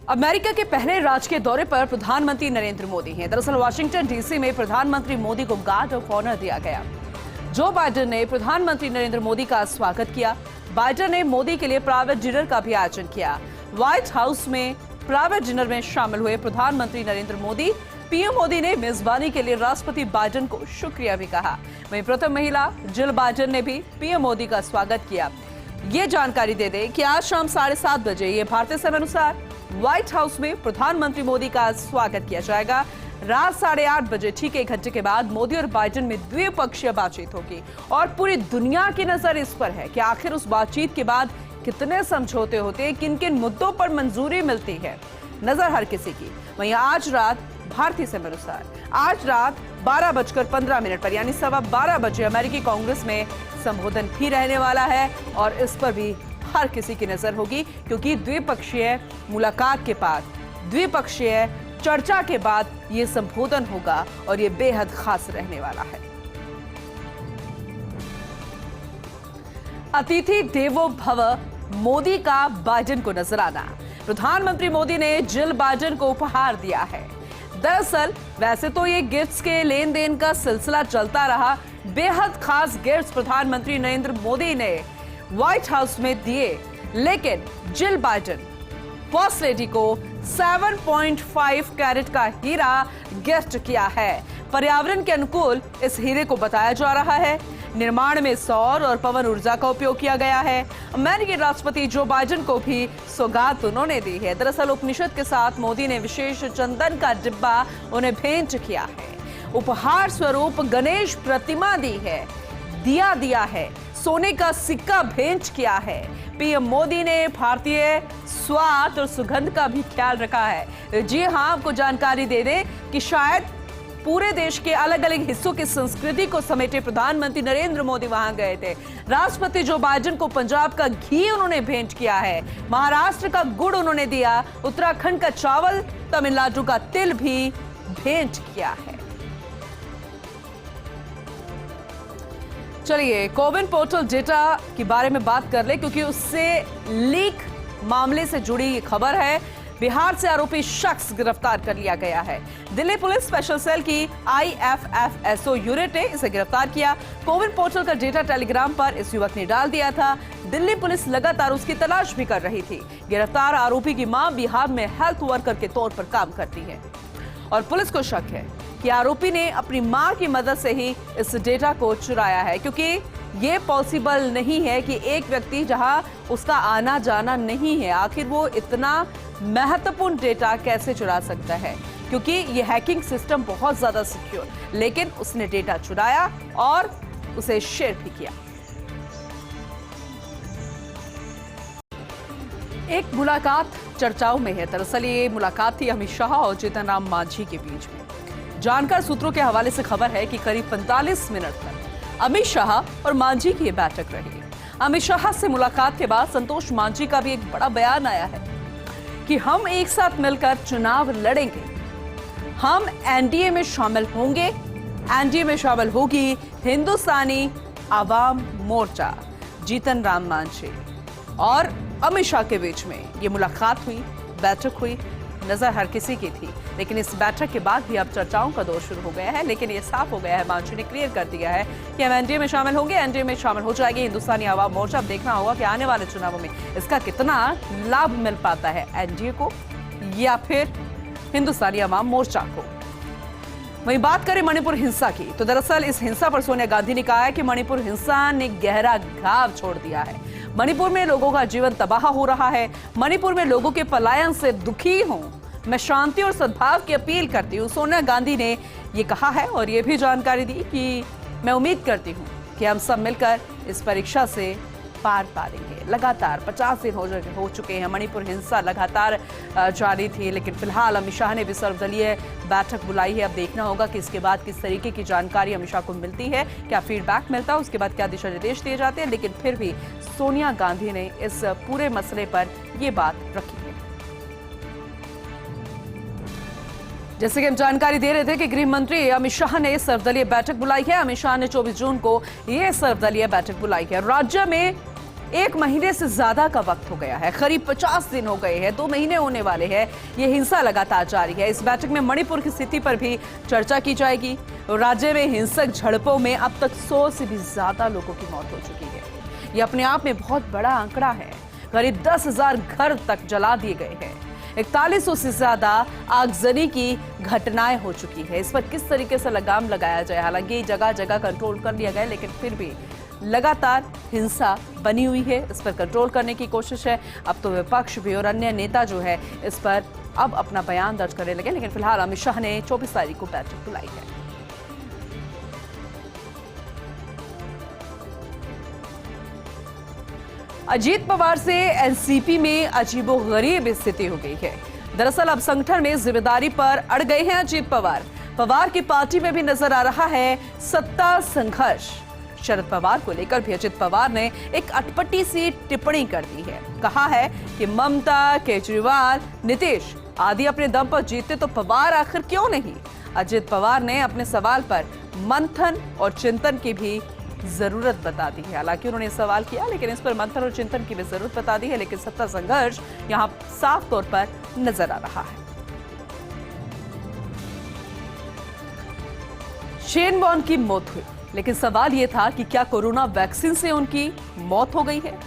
America के पहले राजकीय दौरे पर प्रधानमंत्री नरेंद्र मोदी हैं। दरअसल वाशिंगटन डीसी में प्रधानमंत्री मोदी को गार्ड ऑफ ऑनर दिया गया। जो बाइडेन ने प्रधानमंत्री नरेंद्र मोदी का स्वागत किया। बाइडेन ने मोदी के लिए प्राइवेट डिनर का भी आयोजन किया। व्हाइट हाउस में प्राइवेट डिनर में शामिल हुए प्रधानमंत्री नरेंद्र मोदी। पीएम मोदी ने मेजबानी के लिए राष्ट्रपति बाइडेन को शुक्रिया भी कहा। वहीं प्रथम महिला जिल बाइडेन ने भी पीएम मोदी का स्वागत किया। ये जानकारी दे दें कि आज शाम 7:30 बजे ये भारतीय समय अनुसार व्हाइट हाउस में प्रधानमंत्री मोदी का स्वागत किया जाएगा। रात 8:30 बजे ठीक 1 घंटे के बाद मोदी और बाइडेन में द्विपक्षीय बातचीत होगी और पूरी दुनिया की नजर इस पर है कि आखिर उस बातचीत के बाद कितने समझौते होते हैं, किन किन मुद्दों पर मंजूरी मिलती है। नजर हर किसी की। वहीं आज रात भारतीय समय अनुसार आज रात 12:15 पर यानी 12:15 बजे अमेरिकी कांग्रेस में संबोधन भी रहने वाला है और इस पर भी हर किसी की नजर होगी, क्योंकि द्विपक्षीय मुलाकात के बाद, द्विपक्षीय चर्चा के बाद ये संबोधन होगा और ये बेहद खास रहने वाला है। अतिथि देवो भव मोदी का बाइडेन को नजराना। प्रधानमंत्री मोदी ने जिल बाइडेन को उपहार दिया है। दरअसल वैसे तो ये गिफ्ट्स के लेन देन का सिलसिला चलता रहा। बेहद खास गिफ्ट्स प्रधानमंत्री नरेंद्र मोदी ने व्हाइट हाउस में दिए, लेकिन जिल बाइडेन फर्स्ट लेडी को 7.5 कैरेट का हीरा गिफ्ट किया है। पर्यावरण के अनुकूल इस हीरे को बताया जा रहा है। निर्माण में सौर और पवन ऊर्जा का उपयोग किया गया है। अमेरिकी राष्ट्रपति जो बाइडेन को भी सौगात उन्होंने दी है। दरअसल उपनिषद के साथ मोदी ने विशेष चंदन का डिब्बा उन्हें भेंट किया है। उपहार स्वरूप गणेश प्रतिमा दी है, दिया है, सोने का सिक्का भेंट किया है। पीएम मोदी ने भारतीय स्वाद और सुगंध का भी ख्याल रखा है। जी हां, आपको जानकारी दे दें कि शायद पूरे देश के अलग अलग हिस्सों की संस्कृति को समेटे प्रधानमंत्री नरेंद्र मोदी वहां गए थे। राष्ट्रपति जो बाइडेन को पंजाब का घी उन्होंने भेंट किया है, महाराष्ट्र का गुड़ उन्होंने दिया, उत्तराखंड का चावल, तमिलनाडु का तिल भी भेंट किया है। चलिए कोविन पोर्टल डेटा के बारे में बात कर ले, क्योंकि उससे लीक मामले से जुड़ी खबर है। बिहार से आरोपी शख्स गिरफ्तार कर लिया गया है। दिल्ली पुलिस स्पेशल सेल की IFFSO यूनिट ने इसे गिरफ्तार किया। कोविन पोर्टल का डेटा टेलीग्राम पर इस युवक ने डाल दिया था। दिल्ली पुलिस लगातार उसकी तलाश भी कर रही थी। गिरफ्तार आरोपी की मां बिहार में हेल्थ वर्कर के तौर पर काम करती है और पुलिस को शक है कि आरोपी ने अपनी मां की मदद से ही इस डेटा को चुराया है, क्योंकि ये पॉसिबल नहीं है कि एक व्यक्ति जहां उसका आना जाना नहीं है, आखिर वो इतना महत्वपूर्ण डेटा कैसे चुरा सकता है, क्योंकि ये हैकिंग सिस्टम बहुत ज्यादा सिक्योर। लेकिन उसने डेटा चुराया और उसे शेयर भी किया। एक मुलाकात चर्चाओं में है। दरअसल ये मुलाकात थी अमित शाह और जीतन राम मांझी के बीच में। जानकार सूत्रों के हवाले से खबर है कि करीब 45 मिनट तक अमित शाह और मांझी की बैठक रही। अमित शाह से मुलाकात के बाद संतोष मांझी का भी एक बड़ा बयान आया है कि हम एक साथ मिलकर चुनाव लड़ेंगे, हम एनडीए में शामिल होंगे, एनडीए में शामिल होगी हिंदुस्तानी आवाम मोर्चा। जीतन राम मांझी और अमित शाह के बीच में ये मुलाकात हुई, बैठक हुई, नजर हर किसी की थी। लेकिन इस बैठक के बाद भी अब चर्चाओं का दौर शुरू हो गया है। लेकिन ये साफ हो गया है, मांझी ने क्लियर कर दिया है कि हम एनडीए में शामिल होंगे, एनडीए में शामिल हो जाएगी हिंदुस्तानी आवाम मोर्चा। अब देखना होगा कि आने वाले चुनावों में इसका कितना लाभ मिल पाता है एनडीए को या फिर हिंदुस्तानी आवाम मोर्चा को। वहीं बात करें मणिपुर हिंसा की, तो दरअसल इस हिंसा पर सोनिया गांधी ने कहा है कि मणिपुर हिंसा ने गहरा घाव छोड़ दिया है। मणिपुर में लोगों का जीवन तबाह हो रहा है। मणिपुर में लोगों के पलायन से दुखी हूं। मैं शांति और सद्भाव की अपील करती हूं। सोनिया गांधी ने ये कहा है और ये भी जानकारी दी कि मैं उम्मीद करती हूं कि हम सब मिलकर इस परीक्षा से पार पाएंगे। लगातार 50 दिन हो चुके हैं। मणिपुर हिंसा लगातार जारी थी, लेकिन फिलहाल अमित शाह ने भी सर्वदलीय बैठक बुलाई है। अब देखना होगा कि इसके बाद किस तरीके की जानकारी अमित शाह को मिलती है, क्या फीडबैक मिलता है, उसके बाद क्या दिशा निर्देश दिए जाते हैं। लेकिन फिर भी सोनिया गांधी ने इस पूरे मसले पर यह बात रखी है। जैसे कि हम जानकारी दे रहे थे कि गृह मंत्री अमित शाह ने सर्वदलीय बैठक बुलाई है। अमित शाह ने 24 जून को यह सर्वदलीय बैठक बुलाई है। राज्य में 1 महीने से ज्यादा का वक्त हो गया है, करीब 50 दिन हो गए हैं, 2 महीने होने वाले हैं। ये हिंसा लगातार जारी है। इस बैठक में मणिपुर की स्थिति पर भी चर्चा की जाएगी। राज्य में हिंसक झड़पों में अब तक 100 से भी ज्यादा लोगों की मौत हो चुकी है। ये अपने आप में बहुत बड़ा आंकड़ा है। करीब 10,000 घर तक जला दिए गए हैं। 4100 से ज्यादा आगजनी की घटनाएं हो चुकी है। इस पर किस तरीके से लगाम लगाया जाए, हालांकि जगह जगह कंट्रोल कर लिया गया, लेकिन फिर भी लगातार हिंसा बनी हुई है। इस पर कंट्रोल करने की कोशिश है। अब तो विपक्ष भी और अन्य नेता जो है इस पर अब अपना बयान दर्ज करने लगे, लेकिन फिलहाल अमित शाह ने 24 तारीख को बैठक बुलाई है। अजीत पवार से एनसीपी में अजीबोगरीब स्थिति हो गई है। दरअसल अब संगठन में जिम्मेदारी पर अड़ गए हैं अजीत पवार। पवार की पार्टी में भी नजर आ रहा है सत्ता संघर्ष। शरद पवार को लेकर भी अजित पवार ने एक अटपटी सी टिप्पणी कर दी है। कहा है कि ममता, केजरीवाल, नीतीश आदि अपने दम पर जीते तो पवार आखिर क्यों नहीं। अजित पवार ने अपने सवाल पर मंथन और चिंतन की भी जरूरत बता दी है। हालांकि उन्होंने सवाल किया, लेकिन इस पर मंथन और चिंतन की भी जरूरत बता दी है। लेकिन सत्ता संघर्ष यहां साफ तौर पर नजर आ रहा है। शेन वॉन की मौत हुई, लेकिन सवाल यह था कि क्या कोरोना वैक्सीन से उनकी मौत हो गई है।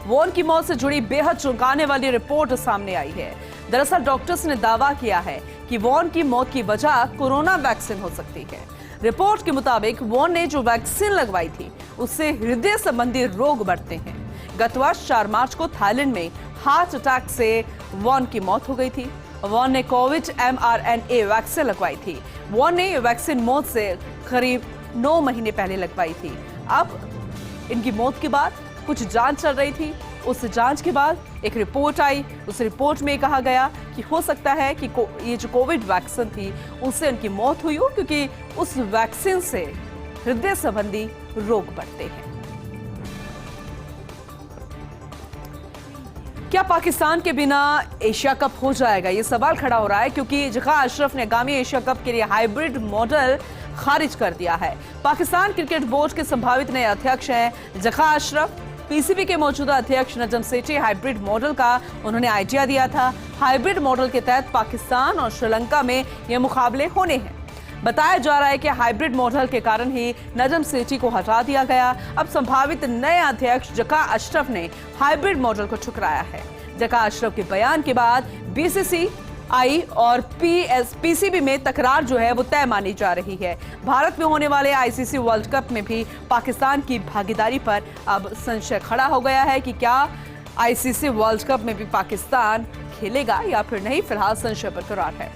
वॉन की मौत से जुड़ी बेहद चौंकाने वाली रिपोर्ट सामने आई है। दरअसल डॉक्टर्स ने दावा किया है कि वॉन की मौत की वजह कोरोना वैक्सीन हो सकती है। रिपोर्ट के मुताबिक वॉन ने जो वैक्सीन लगवाई थी उससे हृदय संबंधी रोग बढ़ते हैं। गत वर्ष 4 मार्च को थाईलैंड में हार्ट अटैक से वॉन की मौत हो गई थी। वॉन ने कोविड mRNA वैक्सीन लगवाई थी। वॉन ने वैक्सीन मौत से करीब 9 महीने पहले लगवाई थी। अब इनकी मौत के बाद कुछ जांच चल रही थी। उस जांच के बाद एक रिपोर्ट आई। उस रिपोर्ट में कहा गया कि हो सकता है कि ये जो कोविड वैक्सीन थी उससे उनकी मौत हुई हो, क्योंकि उस वैक्सीन से हृदय संबंधी रोग बढ़ते हैं। क्या पाकिस्तान के बिना एशिया कप हो जाएगा, ये सवाल खड़ा हो रहा है, क्योंकि जका अशरफ ने आगामी एशिया कप के लिए हाइब्रिड मॉडल खारिज कर दिया है। पाकिस्तान क्रिकेट बोर्ड के संभावित नए अध्यक्ष हैं जका अशरफ। पीसीबी के मौजूदा अध्यक्ष नजम सेठी हाइब्रिड मॉडल का उन्होंने आइडिया दिया था। हाइब्रिड मॉडल के तहत पाकिस्तान और श्रीलंका में ये मुकाबले होने हैं। बताया जा रहा है कि हाइब्रिड मॉडल के कारण ही नजम सेठी को हटा दिया गया। अब संभावित नए अध्यक्ष जका अशरफ ने हाइब्रिड मॉडल को ठुकराया है। जका अशरफ के बयान के बाद बीसीसीआई और पीसीबी में तकरार जो है वो तय मानी जा रही है। भारत में होने वाले आईसीसी वर्ल्ड कप में भी पाकिस्तान की भागीदारी पर अब संशय खड़ा हो गया है कि क्या आईसीसी वर्ल्ड कप में भी पाकिस्तान खेलेगा या फिर नहीं। फिलहाल संशय बरकरार है।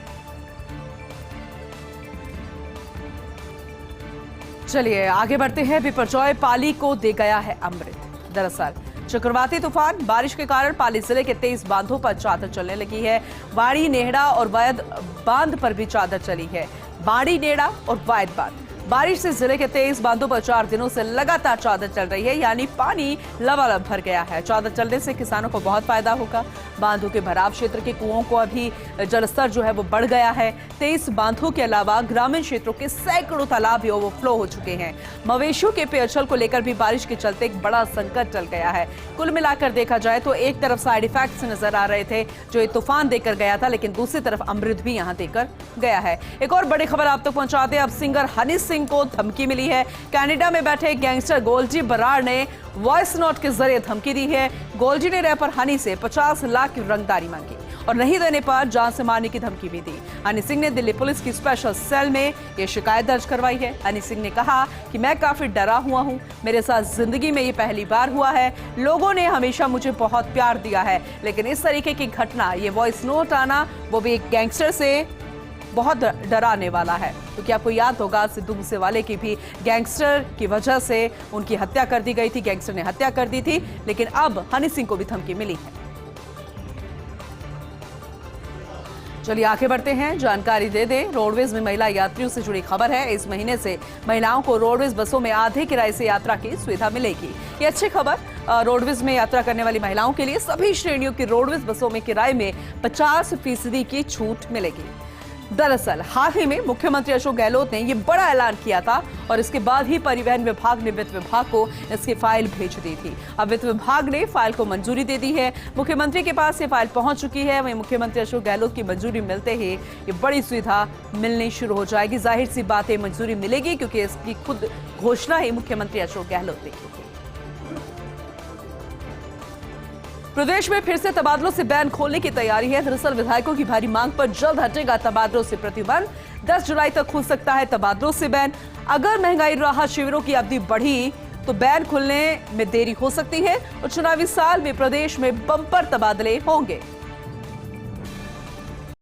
चलिए आगे बढ़ते हैं। बिपरजॉय पाली को दे गया है अमृत। दरअसल चक्रवाती तूफान बारिश के कारण पाली जिले के 23 बांधों पर चादर चलने लगी है। बाड़ी, नेहड़ा और वायद बांध पर भी चादर चली है। बाड़ी, नेहड़ा और वायद बांध बारिश से जिले के 23 बांधों पर 4 दिनों से लगातार चादर चल रही है, यानी पानी लबालब भर गया है। चादर चलने से किसानों को बहुत फायदा होगा। बांधों के भराव क्षेत्र के कुओं को अभी जलस्तर जो है वो बढ़ गया है। 23 बांधों के अलावा ग्रामीण क्षेत्रों के सैकड़ों तालाब भी ओवरफ्लो हो चुके हैं। मवेशियों के पेयजल को लेकर भी बारिश के चलते एक बड़ा संकट चल गया है। कुल मिलाकर देखा जाए तो एक तरफ साइड इफेक्ट्स नजर आ रहे थे जो ये तूफान देकर गया था, लेकिन दूसरी तरफ अमृत भी यहाँ देकर गया है। एक और बड़ी खबर आप तक पहुंचाते हैं। अब सिंगर हनी सिंह को धमकी मिली है। कनाडा में बैठे गैंगस्टर गोलजी बराड़ ने वॉइस नोट के जरिए धमकी दी है। गोलजी ने रैपर हनी से 50 लाख की रंगदारी मांगी और नहीं देने पर जान से मारने की धमकी भी दी। हनी सिंह ने दिल्ली पुलिस की स्पेशल सेल में यह शिकायत दर्ज करवाई है। हनी सिंह ने कहा कि मैं काफी डरा हुआ हूं। मेरे साथ जिंदगी में ये पहली बार हुआ है। लोगों ने हमेशा मुझे बहुत प्यार दिया है, लेकिन इस तरीके की घटना, ये वॉइस नोट आना, वो भी एक गैंगस्टर से बहुत डराने वाला है। क्योंकि आपको याद होगा सिद्धू मूसेवाले की भी गैंगस्टर की वजह से उनकी हत्या कर दी गई थी। गैंगस्टर ने हत्या कर दी थी, लेकिन अब हनी सिंह को भी धमकी मिली है। चलिए आगे बढ़ते हैं, जानकारी दे दें। रोडवेज में महिला यात्रियों से जुड़ी खबर है। इस महीने से महिलाओं को रोडवेज बसों में आधे किराए से यात्रा की सुविधा मिलेगी। ये अच्छी खबर रोडवेज में यात्रा करने वाली महिलाओं के लिए। सभी श्रेणियों की रोडवेज बसों में किराए में 50% की छूट मिलेगी। दरअसल हाल ही में मुख्यमंत्री अशोक गहलोत ने ये बड़ा ऐलान किया था और इसके बाद ही परिवहन विभाग ने वित्त विभाग को इसकी फाइल भेज दी थी। अब वित्त विभाग ने फाइल को मंजूरी दे दी है। मुख्यमंत्री के पास ये फाइल पहुंच चुकी है। वहीं मुख्यमंत्री अशोक गहलोत की मंजूरी मिलते ही ये बड़ी सुविधा मिलनी शुरू हो जाएगी। जाहिर सी बात है मंजूरी मिलेगी क्योंकि इसकी खुद घोषणा ही मुख्यमंत्री अशोक गहलोत ने की थी। प्रदेश में फिर से तबादलों से बैन खोलने की तैयारी है। दरअसल विधायकों की भारी मांग पर जल्द हटेगा तबादलों से प्रतिबंध। 10 जुलाई तक खुल सकता है तबादलों से बैन। अगर महंगाई राहत शिविरों की अवधि बढ़ी तो बैन खुलने में देरी हो सकती है और चुनावी साल में प्रदेश में बम्पर तबादले होंगे।